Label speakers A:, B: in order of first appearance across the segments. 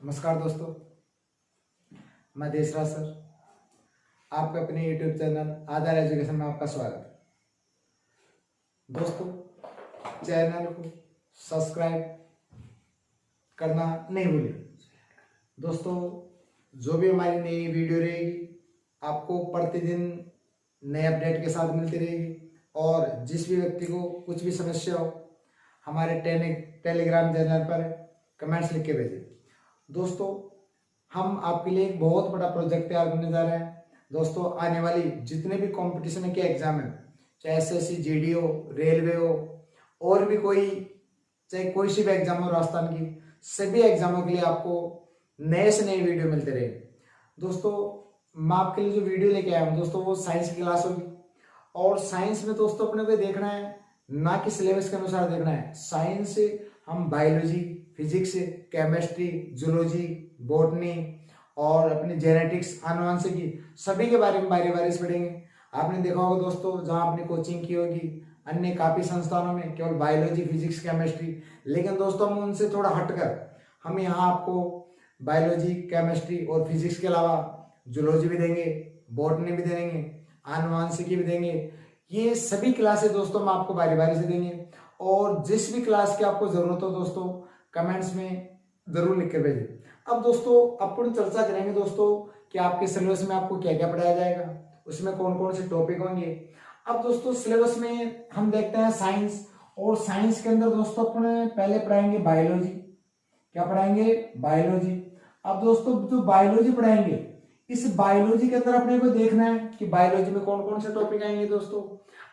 A: नमस्कार दोस्तों, मैं देशराज सर, आपके अपने YouTube चैनल आधार एजुकेशन में आपका स्वागत है। दोस्तों, चैनल को सब्सक्राइब करना नहीं भूलिए। दोस्तों, जो भी हमारी नई वीडियो रहेगी आपको प्रतिदिन नए अपडेट के साथ मिलती रहेगी। और जिस भी व्यक्ति को कुछ भी समस्या हो हमारे टेलीग्राम चैनल पर कमेंट्स लिख के भेजें। दोस्तों, हम आपके लिए एक बहुत बड़ा प्रोजेक्ट तैयार करने जा रहे हैं। दोस्तों, आने वाली जितने भी कंपटीशन के एग्जाम हैं, चाहे एसएससी, जीडी हो, रेलवे हो, और भी कोई चाहे कोई सी भी एग्जाम हो राजस्थान की, सभी एग्जामों के लिए आपको नए से नए वीडियो मिलते रहे। दोस्तों, मैं आपके लिए जो वीडियो लेके आया हूँ दोस्तों, वो साइंस की क्लास होगी। और साइंस में दोस्तों अपने को देखना है ना कि सिलेबस के अनुसार देखना है। साइंस से हम biology, physics, chemistry, zoology, botany और अपनी जेनेटिक्स, आनुवंशिकी सभी के बारे में बारी बारी से पढ़ेंगे। आपने देखा होगा दोस्तों, जहां आपने कोचिंग की होगी अन्य काफी संस्थानों में केवल बायोलॉजी, फिजिक्स, केमिस्ट्री, लेकिन दोस्तों हम उनसे थोड़ा हटकर हम यहाँ आपको बायोलॉजी, केमिस्ट्री और फिजिक्स के अलावा जूलॉजी भी देंगे, बॉटनी भी देंगे, आनुवंशिकी भी देंगे। ये सभी क्लासेस दोस्तों हम आपको बारी बारी से देंगे। और जिस भी क्लास की आपको जरूरत हो दोस्तों, कमेंट्स में जरूर लिख कर भेजें। अब दोस्तों अपन चर्चा करेंगे दोस्तों कि आपके सिलेबस में आपको क्या क्या पढ़ाया जाएगा, उसमें कौन कौन से टॉपिक होंगे। अब दोस्तों सिलेबस में हम देखते हैं साइंस, और साइंस के अंदर दोस्तों अपन पहले पढ़ाएंगे बायोलॉजी। क्या पढ़ाएंगे? बायोलॉजी। अब दोस्तों जो बायोलॉजी पढ़ाएंगे, इस बायोलॉजी के अंदर अपने को देखना है कि बायोलॉजी में कौन कौन से टॉपिक आएंगे दोस्तों।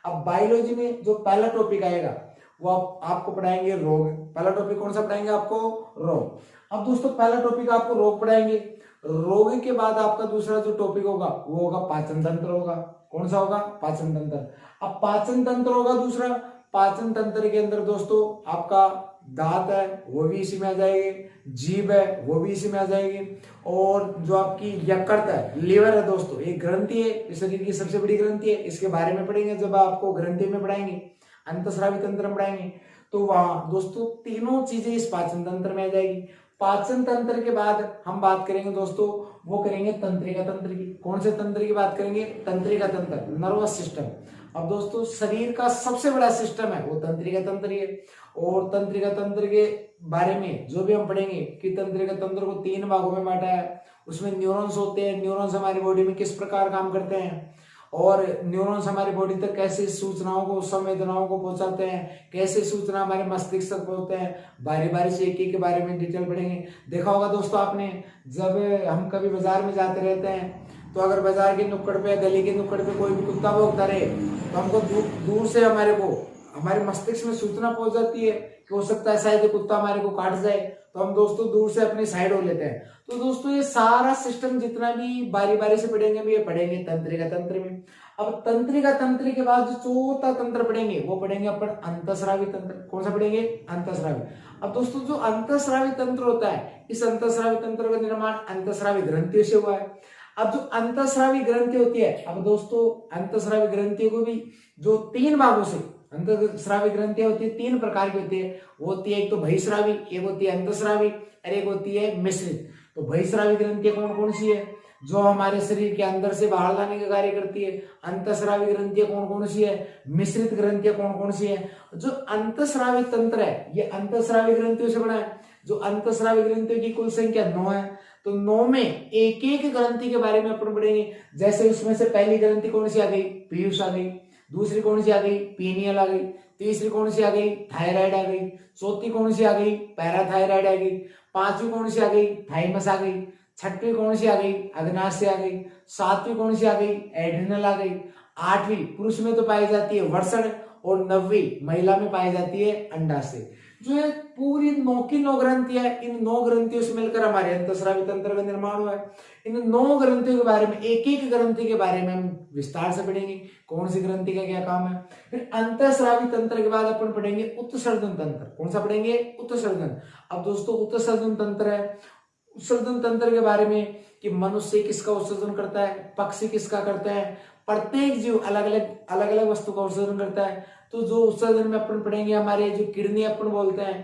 A: अब बायोलॉजी में जो पहला टॉपिक आएगा वो आपको पढ़ाएंगे रोग। पहला टॉपिक कौन सा पढ़ाएंगे? आपको रोग। अब दोस्तों पहला टॉपिक आपको रोग पढ़ाएंगे। रोग के बाद आपका दूसरा जो टॉपिक होगा वो होगा पाचन तंत्र होगा। कौन सा होगा? पाचन तंत्र। अब पाचन तंत्र होगा दूसरा। पाचन तंत्र के अंदर दोस्तों आपका दांत है वो भी इसी में आ जाएगी, जीभ है वो भी इसी में आ जाएगी, और जो आपकी यकृत है, लीवर है दोस्तों, एक ग्रंथि है, शरीर की सबसे बड़ी ग्रंथि है, इसके बारे में पढ़ेंगे जब आपको ग्रंथि में पढ़ाएंगे, अंतस्रावी तंत्र में पढ़ाएंगे। तो वहां दोस्तों तीनों चीजें इस पाचन तंत्र में आ जाएगी। पाचन तंत्र के बाद हम बात करेंगे दोस्तों, वो करेंगे तंत्रिका तंत्र की। कौन से तंत्र की बात करेंगे? तंत्रिका तंत्र, नर्वस सिस्टम। अब दोस्तों शरीर का सबसे बड़ा सिस्टम है वो तंत्रिका तंत्र है। और तंत्रिका तंत्र के बारे में जो भी हम पढ़ेंगे कि तंत्रिका तंत्र को 3 भागों में बांटा है। उसमें न्यूरॉन्स होते हैं, न्यूरॉन्स हमारी बॉडी में किस प्रकार काम करते हैं, और न्यूरॉन्स हमारी बॉडी तक कैसे सूचनाओं को, संवेदनाओं को पहुंचाते हैं, कैसे सूचना हमारे मस्तिष्क तक पहुंचते हैं, बारी बारी से एक एक के बारे में डिटेल पढ़ेंगे। देखा होगा दोस्तों आपने, जब हम कभी बाजार में जाते रहते हैं तो अगर बाजार के नुक्कड़ पे, गली के नुक्कड़ पे कोई भी कुत्ता भौंकता रहे तो हमको दूर से हमारे मस्तिष्क में सूचना पहुंच जाती है कि हो सकता है शायद ये कुत्ता हमारे को काट जाए, तो हम दोस्तों दूर से अपनी साइड हो लेते हैं। तो दोस्तों ये सारा सिस्टम जितना भी बारी बारी से पढ़ेंगे हम, ये पढ़ेंगे तंत्रिका तंत्र में। अब तंत्रिका तंत्र के बाद जो चौथा तंत्र पढ़ेंगे वो पढ़ेंगे अपन अंतस्रावी तंत्र। कौन सा पढ़ेंगे? अंतस्रावी। अब दोस्तों जो अंतस्रावी तंत्र होता है, इस अंतस्रावी तंत्र का निर्माण अंतस्रावी ग्रंथियों से हुआ है। अब जो अंतस्रावी ग्रंथि होती है, अब दोस्तों अंतस्रावी ग्रंथियों को भी जो 3 भागों से अंतस्रावी ग्रंथियां होती है, 3 प्रकार की होती है। वो होती है एक तो बहिस्रावी, एक होती है अंतस्रावी, और एक होती है मिश्रित। तो बहिस्रावी ग्रंथियां कौन कौन सी है? जो हमारे शरीर के अंदर से बाहर लाने का कार्य करती है। अंतस्रावी ग्रंथियां कौन कौन सी है? मिश्रित ग्रंथियां कौन कौन सी है? जो अंतस्रावी तंत्र है ये अंतस्रावी ग्रंथियों से बना है। जो अंतस्रावी ग्रंथियों की कुल संख्या 9 है। तो 9 में एक एक ग्रंथि के बारे में अपन पढ़ेंगे। जैसे उसमें से पहली ग्रंथि कौन सी आ गई? पीयूष आ गई। दूसरी कौन सी आ गई? पीनियल आ गई। तीसरी कौन सी आ गई? थायराइड आ गई। चौथी कौन सी आ गई? पैराथायराइड आ गई। पांचवी कौन सी आ गई? थाइमस आ गई। छठवीं कौन सी आ गई? अग्नाशय आ गई। सातवीं कौन सी आ गई? एड्रिनल आ गई। आठवीं पुरुष में तो पाई जाती है वर्षण, और 9वीं महिला में पाई जाती है अंडाशय। जो है पूरी 9 की 9 ग्रंथियां है, इन 9 ग्रंथियों से मिलकर हमारे अंतस्रावी तंत्र का निर्माण हुआ है। इन 9 ग्रंथियों के बारे में, एक एक ग्रंथि के बारे में हम विस्तार से पढ़ेंगे, कौन सी ग्रंथि का क्या काम है। फिर अंतस्रावी तंत्र के बाद अपन पढ़ेंगे उत्सर्जन तंत्र। कौन सा पढ़ेंगे? उत्सर्जन। अब दोस्तों उत्सर्जन तंत्र है, उत्सर्जन तंत्र के बारे में कि मनुष्य किसका उत्सर्जन करता है, पक्षी किसका करता है, प्रत्येक जीव अलग अलग वस्तु का उत्सर्जन करता है। तो जो उत्सर्जन में अपन पढ़ेंगे, हमारे जो किडनी अपन बोलते हैं,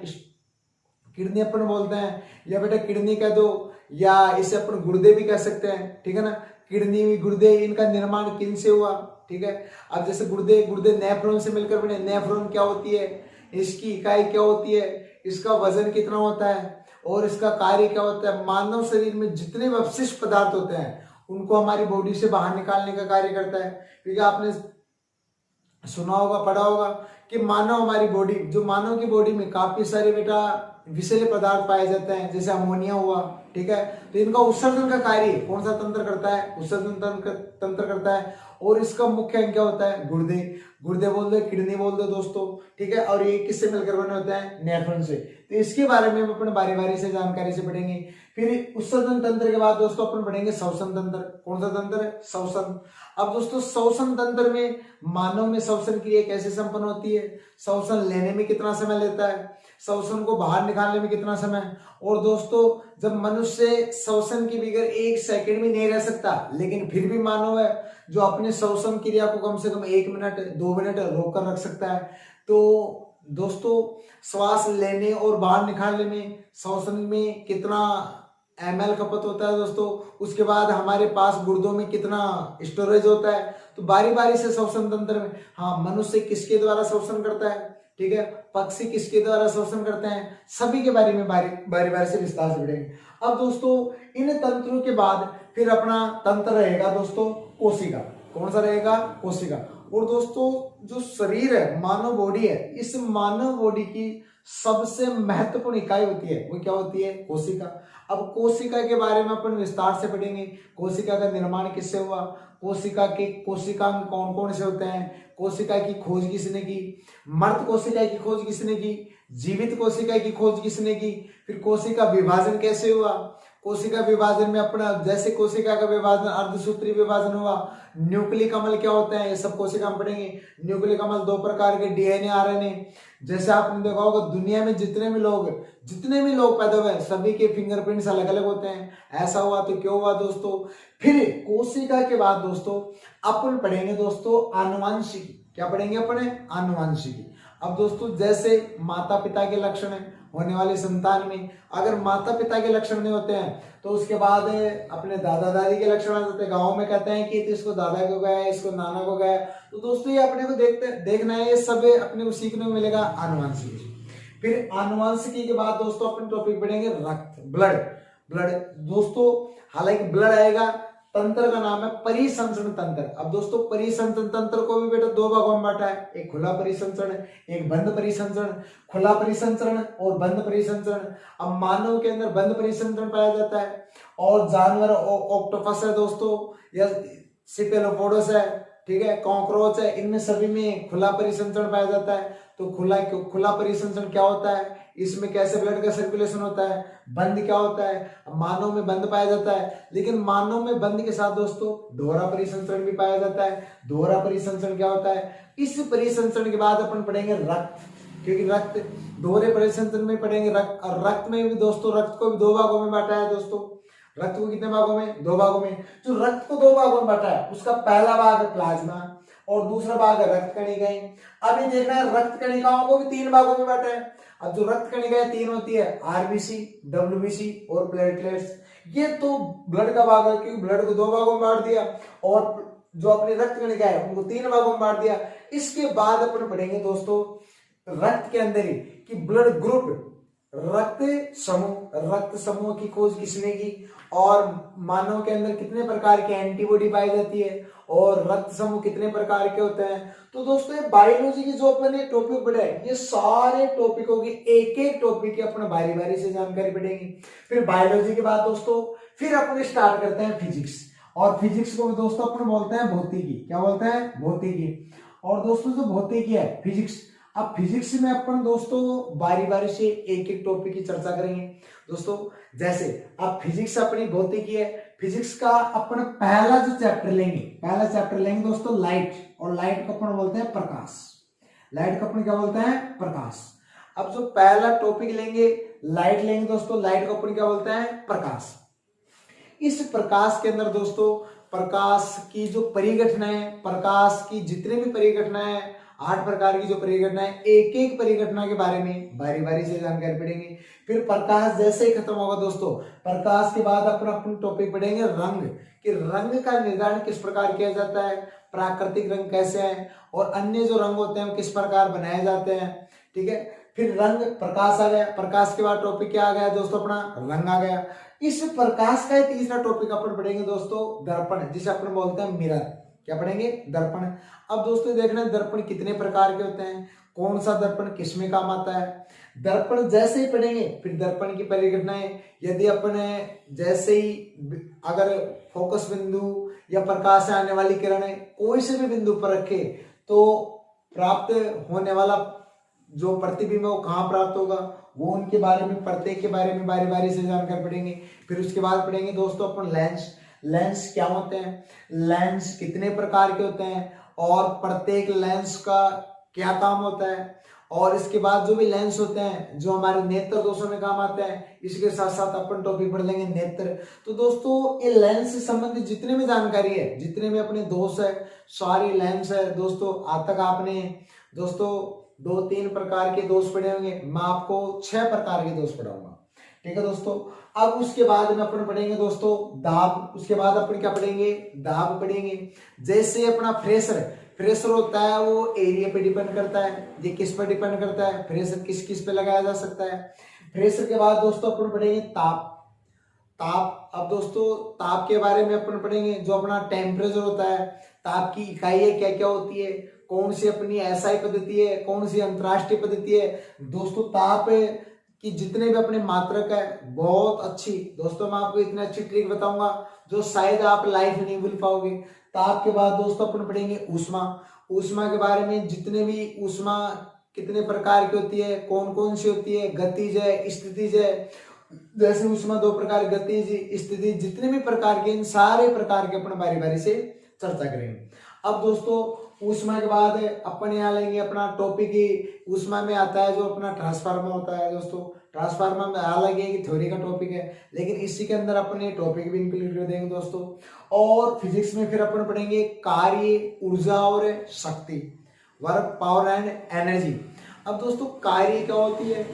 A: किडनी अपन बोलते हैं, या बेटा किडनी कह दो, या इसे अपन गुर्दे भी कह सकते हैं, ठीक है ना। किडनी गुर्दे, इनका निर्माण किन से हुआ, ठीक है। अब जैसे गुर्दे नेफ्रॉन से मिलकर बने। नेफ्रॉन क्या होती है, इसकी इकाई क्या होती है, इसका वजन कितना होता है और इसका कार्य क्या होता है। मानव शरीर में जितने भी अपशिष्ट पदार्थ होते हैं उनको हमारी बॉडी से बाहर निकालने का कार्य करता है। क्योंकि आपने सुना होगा, पढ़ा होगा कि हमारी बॉडी, जो मानव की बॉडी में काफी सारे बेटा विषैले पदार्थ पाए जाते हैं, जैसे अमोनिया हुआ, ठीक है। तो इनका उत्सर्जन का कार्य कौन सा तंत्र करता है, उत्सर्जन तंत्र करता है। और इसका मुख्य अंग क्या होता है, गुर्दे बोल दो, किडनी बोल दो दोस्तों, ठीक है। और ये किससे मिलकर बने होते हैं, नेफ्रॉन से। तो इसके बारे में हम अपन बारी बारी से जानकारी से पढ़ेंगे। फिर उत्सर्जन तंत्र के बाद दोस्तों अपन पढ़ेंगे श्वसन तंत्र। कौन सा तंत्र है, श्वसन। अब दोस्तों श्वसन तंत्र में मानव में श्वसन क्रिया कैसे संपन्न होती है, श्वसन लेने में कितना समय लेता है, श्वसन को बाहर निकालने में कितना समय। और दोस्तों जब मनुष्य श्वसन के बगैर 1 सेकंड भी नहीं रह सकता, लेकिन फिर भी मानव है जो अपने श्वसन क्रिया को कम से कम 1 मिनट 2 मिनट रोक कर रख सकता है। तो दोस्तों श्वास लेने और बाहर निकालने में श्वसन में कितना ml खपत होता है दोस्तों, उसके बाद हमारे पास गुर्दों में कितना स्टोरेज होता है। तो बारी बारी से श्वसन तंत्र में, हाँ, मनुष्य किसके द्वारा श्वसन करता है, ठीक है, पक्षी किसके द्वारा श्वसन करते हैं, सभी के बारे में बारी से विस्तार से पढ़ेंगे। अब दोस्तों इन तंत्रों के बाद फिर अपना तंत्र रहेगा दोस्तों कोशिका। कौन सा रहेगा, कोशिका। और दोस्तों जो शरीर है, मानव बॉडी है, इस मानव बॉडी की सबसे महत्वपूर्ण इकाई होती है, वो क्या होती है, कोशिका। अब कोशिका के बारे में अपन विस्तार से पढ़ेंगे। कोशिका का निर्माण किससे हुआ, कोशिकांग कौन कौन से होते हैं, कोशिका की खोज किसने की, मृत कोशिका की खोज किसने की, जीवित कोशिका की खोज किसने की, फिर कोशिका विभाजन कैसे हुआ। कोशिका विभाजन में अपना, जैसे कोशिका का विभाजन अर्धसूत्री विभाजन हुआ, न्यूक्लिक अम्ल क्या होता है, ये सब कोशिका में पढ़ेंगे। न्यूक्लिक अम्ल 2 प्रकार के, डीएनए आरएनए। जैसे आपने देखा होगा दुनिया में जितने भी लोग पैदा हुए सभी के फिंगरप्रिंट्स अलग अलग होते हैं। ऐसा हुआ तो क्यों हुआ दोस्तों। फिर कोशिका के बाद दोस्तों अपन पढ़ेंगे दोस्तों आनुवंशिकी। क्या पढ़ेंगे अपने, आनुवंशिकी। अब दोस्तों जैसे माता पिता के लक्षण है, होने वाली संतान में अगर माता पिता के लक्षण नहीं होते हैं तो उसके बाद अपने दादा दादी के लक्षण आ जाते हैं। गाँव में कहते हैं कि तो इसको दादा को गया, इसको नाना को गया। तो दोस्तों ये अपने को देखना है, ये सब अपने को सीखने को मिलेगा आनुवंशिकी। फिर आनुवंशिकी के बाद दोस्तों अपन टॉपिक पढ़ेंगे रक्त, ब्लड दोस्तों। हालांकि ब्लड आएगा, तंत्र का नाम है परिसंचरण तंत्र। अब दोस्तों परिसंचरण तंत्र को भी बेटा 2 भागों में बांटा है, एक खुला परिसंचरण, एक बंद परिसंचरण। खुला परिसंचरण और बंद परिसंचरण। अब मानव के अंदर बंद परिसंचरण पाया जाता है, और जानवर ऑक्टोपस है दोस्तों, या सिफेलोपोडस है, ठीक है, कॉकरोच है, इनमें सभी में खुला परिसंचरण पाया जाता है। तो खुला परिसंचरण क्या होता है, इसमें कैसे ब्लड का सर्कुलेशन होता है। बंद क्या होता है, मानव में बंद पाया जाता है, लेकिन मानव में बंद के साथ दोस्तों दोहरा परिसंचरण भी पाया जाता है। दोहरा परिसंचरण क्या होता है, इस परिसंचरण के बाद अपन पढ़ेंगे रक्त, क्योंकि रक्त दोहरे परिसंचरण में पढ़ेंगे रक्त। और रक्त में भी दोस्तों, रक्त को भी 2 भागों में बांटा है दोस्तों। रक्त को कितने भागों में, 2 भागों में। जो रक्त को 2 भागों में बांटा है उसका पहला भाग है प्लाज्मा और दूसरा भाग है रक्त कणिकाएं। अब ये देखना है रक्त कणिकाओं को भी 3 भागों में बांटा है। अब जो रक्त कणिकाएं 3 होती है, आरबीसी, डब्ल्यूबीसी और प्लेटलेट्स। ये तो ब्लड का भाग है, क्योंकि ब्लड को 2 भागों में बांट दिया, और जो अपनी रक्त कणिकाएं है उनको 3 भागों में बांट दिया। इसके बाद अपन पढ़ेंगे दोस्तों रक्त के अंदर ही कि ब्लड ग्रुप, रक्त समूह की खोज किसने की, और मानव के अंदर कितने प्रकार की एंटीबॉडी पाई जाती है, और रक्त समूह कितने प्रकार के होते हैं। तो दोस्तों ये बायोलॉजी की जो अपने टॉपिक पढ़े, ये सारे टॉपिकों की एक टॉपिक की अपने बारी बारी से जानकारी पढ़ेंगे। फिर बायोलॉजी के बाद दोस्तों फिर अपन स्टार्ट करते हैं फिजिक्स, और फिजिक्स को दोस्तों अपन बोलते हैं भौतिकी। क्या बोलते हैं, भौतिकी। और दोस्तों जो भौतिकी है फिजिक्स, अब फिजिक्स में अपन दोस्तों बारी बारी से एक टॉपिक की चर्चा करेंगे दोस्तों। जैसे अब फिजिक्स अपनी भौतिकी है, फिजिक्स का अपन पहला जो चैप्टर लेंगे दोस्तों लाइट, और लाइट को अपन बोलते हैं प्रकाश। लाइट को अपन क्या बोलते हैं, प्रकाश। अब जो पहला टॉपिक लेंगे लाइट लेंगे दोस्तों, लाइट को अपन क्या बोलते हैं, प्रकाश। इस प्रकाश के अंदर दोस्तों प्रकाश की जो परिघटनाएं, प्रकाश की जितने भी परिघटनाएं 8 प्रकार की जो परिघटनाएं, एक एक परिघटना के बारे में बारी बारी से जानकारी पढ़ेंगे। फिर प्रकाश जैसे ही खत्म होगा दोस्तों, प्रकाश के बाद अपन टॉपिक पढ़ेंगे रंग, कि रंग का निर्धारण किस प्रकार किया जाता है, प्राकृतिक रंग कैसे हैं और अन्य जो रंग होते हैं किस प्रकार बनाए जाते हैं। ठीक है, फिर रंग, प्रकाश आ गया, प्रकाश के बाद टॉपिक क्या आ गया दोस्तों, अपना रंग आ गया। इस प्रकाश का तीसरा टॉपिक अपन पढ़ेंगे दोस्तों दर्पण, जिसे अपन बोलते हैं मिरर। क्या पढ़ेंगे, दर्पण। अब दोस्तों देखना दर्पण कितने प्रकार के होते हैं, कौन सा दर्पण किसमें काम आता है। दर्पण जैसे ही पढ़ेंगे, फिर दर्पण की परिघटनाएं, यदि अपने जैसे ही अगर फोकस बिंदु या प्रकाश से आने वाली किरणें कोई से भी बिंदु पर रखे तो प्राप्त होने वाला जो प्रतिबिंब है वो कहाँ प्राप्त होगा, वो उनके बारे में, प्रत्येक के बारे में बारी बारी से जानकर पढ़ेंगे। फिर उसके बाद पढ़ेंगे दोस्तों अपन लेंस। लेंस क्या होते हैं, लेंस कितने प्रकार के होते हैं और प्रत्येक लेंस का क्या काम होता है, और इसके बाद जो भी लेंस होते हैं जो हमारे नेत्र दोषों में काम आते हैं, इसके साथ साथ अपन टॉपिक पढ़ लेंगे नेत्र। तो दोस्तों ये लेंस से संबंधित जितने भी जानकारी है, जितने भी अपने दोष है, सारी लेंस है दोस्तों। आज तक आपने दोस्तों 2-3 प्रकार के दोष पढ़े होंगे, मैं आपको 6 प्रकार के दोष पढ़ाऊंगा। ठीक है दोस्तों, अब उसके बाद में अपन पढ़ेंगे दोस्तों दाब। उसके बाद अपन क्या पढ़ेंगे, दाब पढ़ेंगे। जैसे अपना प्रेशर, प्रेशर होता है वो एरिया पे डिपेंड करता है, ये किस पर डिपेंड करता है, प्रेशर किस किस पे लगाया जा सकता है। प्रेशर के बाद दोस्तों अपन पढ़ेंगे ताप। ताप, अब दोस्तों ताप के बारे में अपन पढ़ेंगे, जो अपना टेम्परेचर होता है, ताप की इकाइयां क्या क्या होती है, कौन सी अपनी एसआई पद्धति है, कौन सी अंतरराष्ट्रीय पद्धति है। दोस्तों ताप कि जितने भी अपने मात्रक है बहुत अच्छी, दोस्तों मैं आपको इतनी अच्छी ट्रिक बताऊंगा जो शायद आप लाइफ में नहीं भूल पाओगे। ताप के बाद दोस्तों अपन पढ़ेंगे ऊष्मा। ऊष्मा के बारे में, जितने भी ऊष्मा कितने प्रकार की होती है, कौन कौन सी होती है, गतिज है, स्थितिज है। जैसे ऊष्मा 2 प्रकार, गतिज, स्थितिज, जितने भी प्रकार के, इन सारे प्रकार के अपन बारी बारी से चर्चा करेंगे। अब दोस्तों ऊष्मा के बाद अपन यहाँ लेंगे अपना टॉपिक ही, ऊष्मा में आता है जो अपना ट्रांसफार्मर होता है दोस्तों। ट्रांसफार्मर में अलग है कि थ्योरी का टॉपिक है, लेकिन इसी के अंदर अपन ये टॉपिक भी इंक्लूड कर देंगे दोस्तों। और फिजिक्स में फिर अपन पढ़ेंगे कार्य, ऊर्जा और शक्ति, वर्क, पावर एंड एनर्जी। अब दोस्तों कार्य क्या होती है,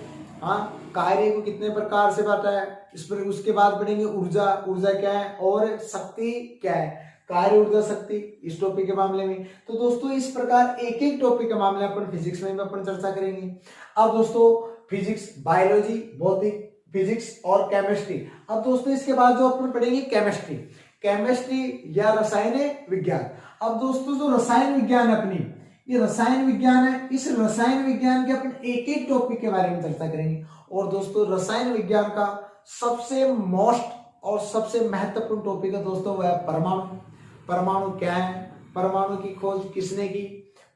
A: हाँ कार्य को कितने प्रकार से बांटा है इस पर। उसके बाद पढ़ेंगे ऊर्जा, ऊर्जा क्या है और शक्ति क्या है, कार्य, ऊर्जा, शक्ति, इस टॉपिक के मामले में। तो दोस्तों इस प्रकार एक एक टॉपिक के मामले अपन फिजिक्स में भी अपन चर्चा करेंगे। अब दोस्तों फिजिक्स, बायोलॉजी, भौतिक, फिजिक्स और केमिस्ट्री। अब दोस्तों इसके बाद जो अपन पढ़ेंगे केमिस्ट्री, केमिस्ट्री या रसायन विज्ञान। अब दोस्तों जो रसायन विज्ञान है अपनी, ये रसायन विज्ञान है, इस रसायन विज्ञान के अपन एक एक टॉपिक के बारे में चर्चा करेंगे। और दोस्तों रसायन विज्ञान का सबसे मोस्ट और सबसे महत्वपूर्ण टॉपिक है दोस्तों वह है परमाणु। परमाणु क्या है, परमाणु की खोज किसने की,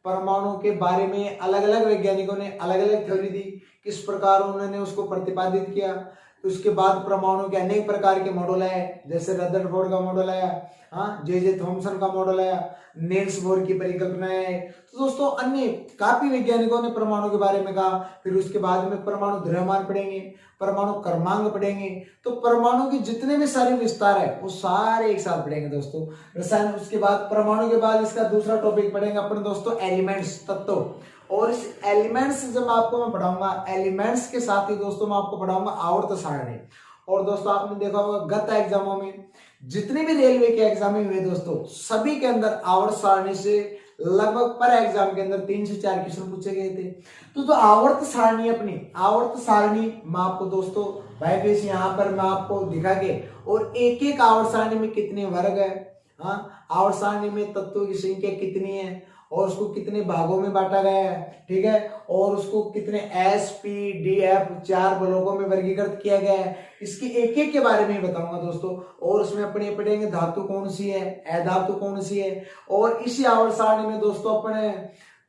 A: परमाणु के बारे में अलग अलग वैज्ञानिकों ने अलग अलग थ्योरी दी, किस प्रकार उन्होंने उसको प्रतिपादित किया। उसके बाद परमाणु के अनेक प्रकार के मॉडल आए, जैसे रदरफोर्ड का मॉडल आया, हाँ जे थॉमसन का मॉडल आया, नेल्स बोर की परिकल्पनाएं आए। तो दोस्तों अन्य काफी वैज्ञानिकों ने परमाणु के बारे में कहा। फिर उसके बाद में परमाणु द्रव्यमान पढ़ेंगे, परमाणु क्रमांक पढ़ेंगे। तो परमाणु के जितने भी सारे विस्तार है वो सारे एक साथ पढ़ेंगे दोस्तों रसायन। उसके बाद परमाणु के बाद इसका दूसरा टॉपिक पढ़ेंगे अपन दोस्तों एलिमेंट्स, तत्व। और इस एलिमेंट्स जब आपको मैं पढ़ाऊंगा, एलिमेंट्स के साथ ही दोस्तों मैं आपको पढ़ाऊंगा आवर्त सारणी। और दोस्तों आपने देखा होगा गत एग्जामों में, जितने भी रेलवे के एग्जाम हुए दोस्तों, सभी के अंदर आवर्त सारणी से लगभग पर एग्जाम के अंदर 3 से 4 क्वेश्चन पूछे गए थे। तो जो आवर्त सारणी, अपनी आवर्त सारणी मैं आपको दोस्तों वाइब्रेस यहाँ पर मैं आपको दिखा के, और एक एक आवर्त सारणी में कितने वर्ग है, हाँ आवर्त सारणी में तत्वों की संख्या कितनी है और उसको कितने भागों में बांटा गया है, ठीक है, और उसको कितने एस पी डी एफ 4 ब्लॉकों में वर्गीकृत किया गया है, इसके एक एक के बारे में बताऊंगा दोस्तों। और उसमें अपने पढ़ेंगे धातु कौन सी है, अधातु कौन सी है। और इसी आवर्त सारणी में दोस्तों अपने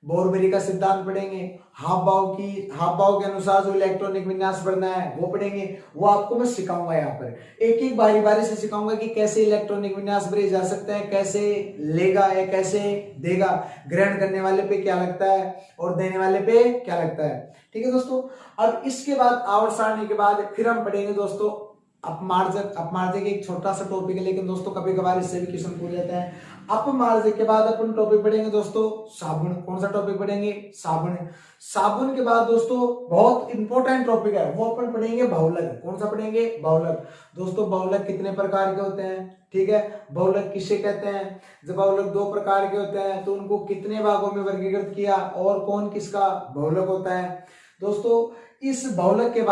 A: बोरबेरी का सिद्धांत पढ़ेंगे, हाफ बाव के अनुसार जो इलेक्ट्रॉनिक विन्यास बनना है वो पढ़ेंगे। वो आपको मैं सिखाऊंगा, यहाँ पर एक एक बारी बारी से सिखाऊंगा कि कैसे इलेक्ट्रॉनिक विन्यास बने जा सकते हैं, कैसे लेगा या कैसे देगा, ग्रहण करने वाले पे क्या लगता है और देने वाले पे क्या लगता है। ठीक है दोस्तों, अब इसके बाद आवर्त सारणी के बाद फिर हम पढ़ेंगे दोस्तों अपमार्जक एक छोटा सा टॉपिक है, लेकिन दोस्तों कभी कभार इससे भी क्वेश्चन पूछ जाते हैं। अपमार्जक के बाद अपन टॉपिक पढ़ेंगे दोस्तों साबुन। कौन सा टॉपिक पढ़ेंगे? साबुन। साबुन के बाद दोस्तों बहुत इंपॉर्टेंट टॉपिक है, वो अपन पढ़ेंगे बहुलक। कौन सा पढ़ेंगे? बहुलक। दोस्तों बहुलक कितने प्रकार के होते हैं? ठीक है, बहुलक किसे कहते हैं? जब बहुलक दो प्रकार के होते हैं तो उनको कितने भागों में वर्गीकृत किया और कौन किसका बहुलक होता है? दोस्तों इस बहुलक के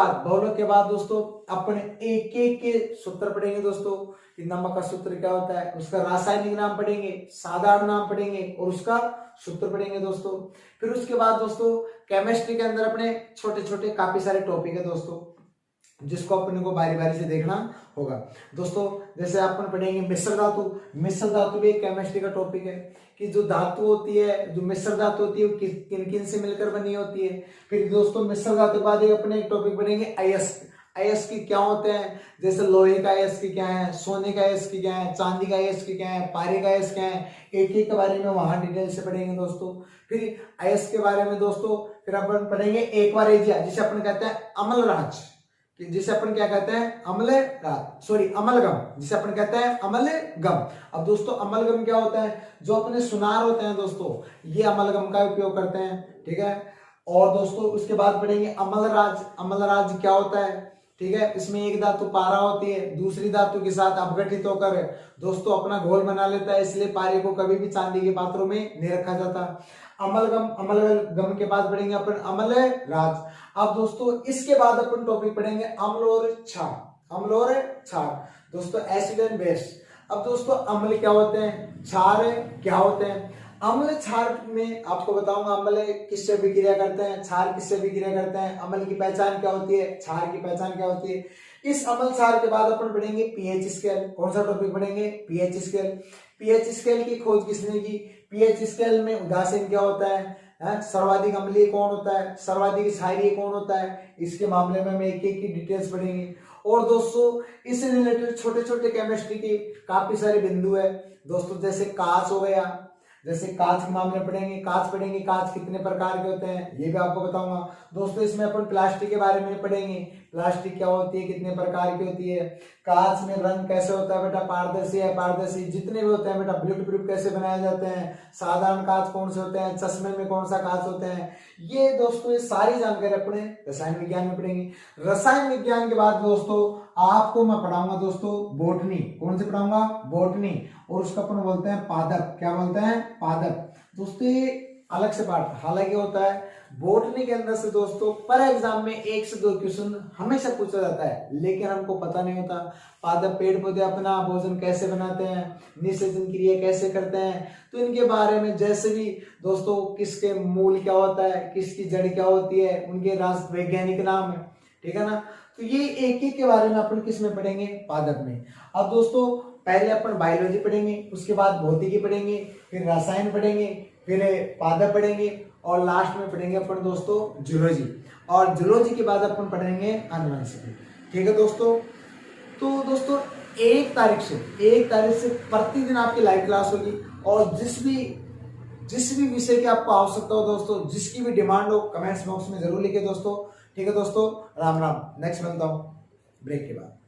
A: बाद दोस्तों अपन एक एक के सूत्र पढ़ेंगे दोस्तों। कि नमक का सूत्र क्या होता है, उसका रासायनिक नाम पढ़ेंगे, साधारण नाम पढ़ेंगे और उसका सूत्र पढ़ेंगे दोस्तों। फिर उसके बाद दोस्तों केमिस्ट्री के अंदर अपने छोटे छोटे काफी सारे टॉपिक है दोस्तों, जिसको अपने को बारी बारी से देखना होगा दोस्तों। जैसे अपन पढ़ेंगे मिश्र धातु। मिश्र धातु भी एक केमिस्ट्री का टॉपिक है कि जो धातु होती है, जो मिश्र धातु होती है वो किन किन से मिलकर बनी होती है। फिर दोस्तों मिश्र धातु के बाद अपने एक टॉपिक पढ़ेंगे अयस्क। अयस्क क्या होते हैं? जैसे लोहे का अयस्क क्या है, सोने का अयस्क क्या है, चांदी का अयस्क क्या है, पारे का अयस्क क्या है, एक एक के बारे में वहां डिटेल से पढ़ेंगे दोस्तों। फिर अयस्क के बारे में दोस्तों फिर अपन पढ़ेंगे एक्वारेजिया, जिसे अपन कहते हैं अम्लराज, जिसे अपन क्या कहते हैं? अमलगम, जिसे अपन कहते हैं अमलगम। अब दोस्तों अमलगम क्या होता है? जो अपने सुनार होते हैं दोस्तों, ये अमलगम का उपयोग करते हैं। ठीक है, और दोस्तों उसके बाद पढ़ेंगे अमलराज। अमलराज क्या होता है? ठीक है, इसमें एक धातु पारा होती है, दूसरी धातु के साथ अपघटित होकर दोस्तों अपना घोल बना लेता है, इसलिए पारे को कभी भी चांदी के पात्रों में नहीं रखा जाता। अमलगम के बाद पढ़ेंगे अपन अमलराज। अब दोस्तों इसके बाद अपन टॉपिक पढ़ेंगे अम्ल और क्षार। दोस्तों एसिड एंड बेस। अब दोस्तों अम्ल क्या होते हैं, क्षार क्या होते हैं? अम्ल क्षार में आपको बताऊंगा अम्ल किससे विक्रिया करते हैं, क्षार किससे विक्रिया करते हैं, अम्ल की पहचान क्या होती है, क्षार की पहचान क्या होती है। इस अम्ल क्षार के बाद अपन पढ़ेंगे पीएच स्केल। कौन सा टॉपिक पढ़ेंगे? PH scale. पीएच स्केल की खोज किसने की? पीएच स्केल में उदासीन क्या होता है, सर्वाधिक अम्लीय कौन होता है, सर्वाधिक क्षारीय कौन होता है, इसके मामले में हम एक एक की डिटेल्स पढ़ेंगे। और दोस्तों इससे रिलेटेड छोटे छोटे केमिस्ट्री के काफी सारे बिंदु है दोस्तों, जैसे कांच हो गया, जैसे कांच के मामले पढ़ेंगे, कांच पढ़ेंगे, कांच कितने प्रकार के होते हैं ये भी आपको बताऊंगा दोस्तों। इसमें अपन प्लास्टिक के बारे में पढ़ेंगे, प्लास्टिक क्या होती है, कितने प्रकार की होती है, कांच में रंग कैसे होता है बेटा, पारदर्शी है, पारदर्शी जितने भी होते हैं बेटा, बुलेट प्रूफ कैसे बनाए जाते हैं, साधारण कांच कौन से होते हैं, चश्मे में कौन सा कांच होते हैं, ये दोस्तों ये सारी जानकारी अपने रसायन विज्ञान में पढ़ेंगे। रसायन विज्ञान के बाद दोस्तों आपको मैं पढ़ाऊंगा दोस्तों बॉटनी। कौन से पढ़ाऊंगा? बॉटनी। और उसका अपन बोलते हैं पादप। क्या बोलते हैं? पादप। दोस्तों ये अलग से पाठ हालांकि होता है बॉटनी के अंदर से दोस्तों पर एग्जाम में 1 से 2 क्वेश्चन हमेशा पूछा जाता है, लेकिन हमको पता नहीं होता पादप पेड़ पौधे अपना भोजन कैसे बनाते हैं, निषेचन क्रिया कैसे करते हैं, तो इनके बारे में जैसे भी दोस्तों किसके मूल क्या होता है, किसकी जड़ क्या होती है, उनके रास वैज्ञानिक नाम है। ठीक है ना, तो ये एक एक के बारे में अपन किस में पढ़ेंगे? पादप में। अब दोस्तों पहले अपन बायोलॉजी पढ़ेंगे, उसके बाद भौतिकी पढ़ेंगे, फिर रसायन पढ़ेंगे, फिर पादप पढ़ेंगे और लास्ट में पढ़ेंगे अपन दोस्तों जूलॉजी। और जूलॉजी के बाद अपन पढ़ेंगे आनुवंशिकी। ठीक है दोस्तों, तो दोस्तों 1 तारीख से प्रतिदिन आपकी लाइव क्लास होगी और जिस भी विषय की आपको आवश्यकता हो दोस्तों, जिसकी भी डिमांड हो कमेंट्स बॉक्स में जरूर लिखे दोस्तों। ठीक है दोस्तों, राम राम। नेक्स्ट मिलता हूँ ब्रेक के बाद।